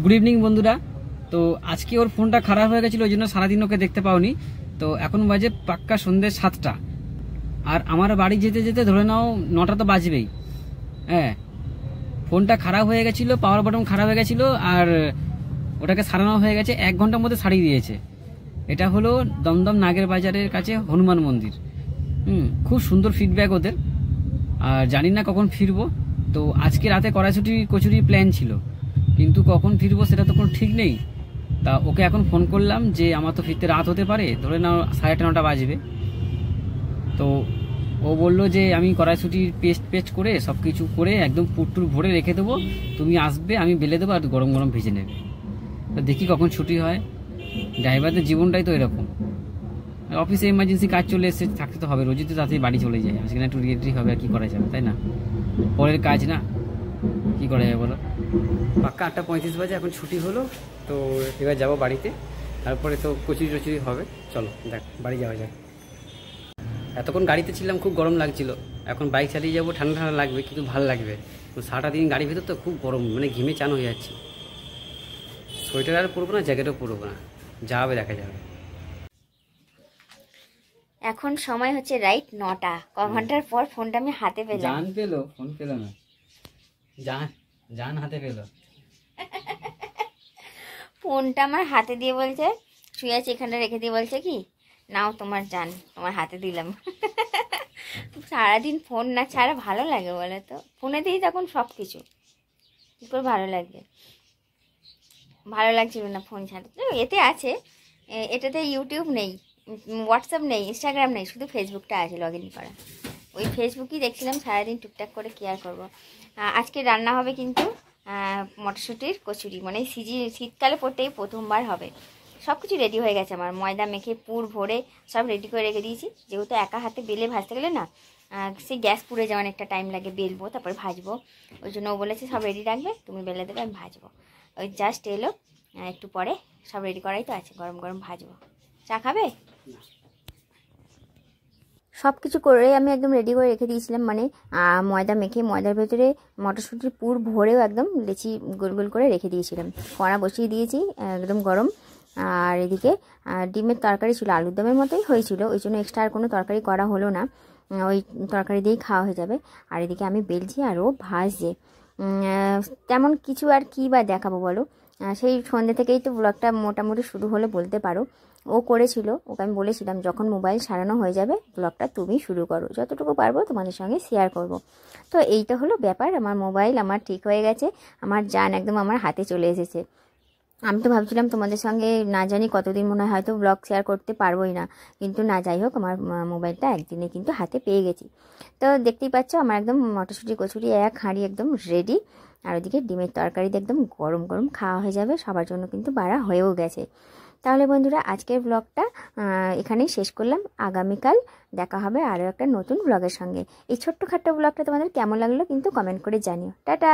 Good evening বন্ধুরা। তো আজকে ওর ফোনটা খারাপ হয়ে গেছিলো, ওই জন্য সারাদিন ওকে দেখতে পাওনি। তো এখন বাজে পাক্কা সন্ধ্যে 7টা, আর আমার বাড়ি যেতে যেতে ধরে নাও 9টা তো বাজবেই। হ্যাঁ, ফোনটা খারাপ হয়ে গেছিলো, পাওয়ার বাটন খারাপ হয়ে গেছিলো, আর ওটাকে সারানো হয়ে গেছে 1 ঘন্টার মধ্যে সারিয়ে দিয়েছে। এটা হলো দমদম নাগের বাজারের কাছে হনুমান মন্দির। খুব সুন্দর ফিডব্যাক ওদের। আর জানি না কখন ফিরবো। তো আজকে রাতে কড়াইশুঁটি কচুরির প্ল্যান ছিল, কিন্তু কখন ফিরবো সেটা তো কোনো ঠিক নেই। তা ওকে এখন ফোন করলাম যে আমার তো ফিরতে রাত হতে পারে, ধরে নাও 9:30 বাজবে। তো ও বললো যে আমি কড়াইশুঁটির পেস্ট করে সব কিছু করে একদম পুট্টুর ভরে রেখে দেবো, তুমি আসবে, আমি বেলে দেবো, আর গরম গরম ভেজে নেবে। তো দেখি কখন ছুটি হয়। ড্রাইভারদের জীবনটাই তো এরকম, অফিসে এমার্জেন্সি কাজ চলে এসে থাকতে তো হবে, রোজই তো তাড়াতাড়ি বাড়ি চলে যায়, আজকে না একটু রেডি হবে, আর কী করা যাবে, তাই না? পরের কাজ না, কী করা যাবে বলো। পাক্কা 8:35 বাজে, এখন ছুটি হলো। তো এবার যাবো বাড়িতে, তারপরে তো কচুরি টচুরি হবে। চলো দেখ বাড়ি যাওয়া যায়। এতক্ষণ গাড়িতে ছিলাম, খুব গরম লাগছিল। এখন বাইক চালিয়ে যাবো, ঠান্ডা ঠান্ডা লাগবে, কিন্তু ভালো লাগবে। সারাটা দিন গাড়ির ভিতর তো খুব গরম, মানে ঘিমে চান হয়ে যাচ্ছে। সোয়েটার আর পরবো না, জ্যাকেটও পরবো না, যা হবে দেখা যাবে। এখন সময় হচ্ছে রাইট 9টা। ক ঘন্টার পর ফোনটা আমি হাতে পেলাম। জান পেলো, ফোন পেলো না, জান হাতে পেলো। ফোনটা আমার হাতে দিয়ে বলছে, শুয়ে আছে এখানে রেখে দিয়ে বলছে কি, নাও তোমার জান, তোমার হাতে দিলাম। সারাদিন ফোন না ছাড়া ভালো লাগে বলে তো? ফোনেতেই তখন সব কিছু, কী করে ভালো লাগবে? ভালো লাগছিল না ফোন ছাড়া। এতে আছে, এটাতে ইউটিউব নেই, হোয়াটসঅ্যাপ নেই, ইনস্টাগ্রাম নেই, শুধু ফেসবুকটা আছে লগ ইন করা। ওই ফেসবুকই দেখছিলাম সারাদিন, টুকটাক করে কেয়ার করবো। আজকে রান্না হবে কিন্তু মটরশুঁটির কচুরি, মানে শীতকালে পড়তেই প্রথমবার হবে। সব কিছু রেডি হয়ে গেছে আমার, ময়দা মেখে পুর ভরে সব রেডি করে রেখে দিয়েছি। যেহেতু একা হাতে বেলে ভাজতে গেলে না সেই গ্যাস পুড়ে যাওয়ার একটা টাইম লাগে, বেলবো তারপরে ভাজবো। ওই জন্য ও বলেছে সব রেডি রাখবে, তুমি বেলে দেবে, আমি ভাজবো। ওই জাস্ট এলো একটু পরে, সব রেডি করাই তো আছে, গরম গরম ভাজবো। চা খাবে? সব কিছু করে আমি একদম রেডি করে রেখে দিয়েছিলাম, মানে ময়দা মেখে ময়দার ভেতরে মটরশুঁটির পুর ভরেও একদম লেচি গোল গোল করে রেখে দিয়েছিলাম। কড়া বসিয়ে দিয়েছি একদম গরম। আর এদিকে ডিমের তরকারি ছিল, আলুর দমের মতোই হয়েছিল, ওই জন্য এক্সট্রা আর কোনো তরকারি করা হলো না, ওই তরকারি দিয়েই খাওয়া হয়ে যাবে। আর এদিকে আমি বেলছি আর ও ভাজছে। তেমন কিছু আর কী বা দেখাবো বলো, সেই সন্ধ্যে থেকেই তো ব্লগটা মোটামুটি শুরু হলে বলতে পারো। ও করেছিল, ওকে আমি বলেছিলাম যখন মোবাইল সারানো হয়ে যাবে ব্লগটা তুমি শুরু করো, যতটুকু পারবো তোমাদের সঙ্গে শেয়ার করব। তো এইটা হলো ব্যাপার, আমার মোবাইল আমার ঠিক হয়ে গেছে, আমার জান একদম আমার হাতে চলে এসেছে। আমি তো ভাবছিলাম তোমাদের সঙ্গে না জানি কতদিন মনে হয় হয়তো ব্লগ শেয়ার করতে পারবোই না, কিন্তু না, যাই হোক আমার মোবাইলটা একদিনে কিন্তু হাতে পেয়ে গেছি। তো দেখতেই পাচ্ছ আমার একদম মটরশুঁটি কচুরি এক হাঁড়ি একদম রেডি। আর ওদিকে ডিমের তরকারিতে একদম গরম গরম খাওয়া হয়ে যাবে, সবার জন্য কিন্তু বাড়া হয়েও গেছে। তাহলে বন্ধুরা আজকের ব্লগটা এখানেই শেষ করলাম। আগামীকাল দেখা হবে আরও একটা নতুন ব্লগের সঙ্গে। এই ছোট্টখাট্ট ব্লগটা তোমাদের কেমন লাগলো কিন্তু কমেন্ট করে জানিও। টাটা।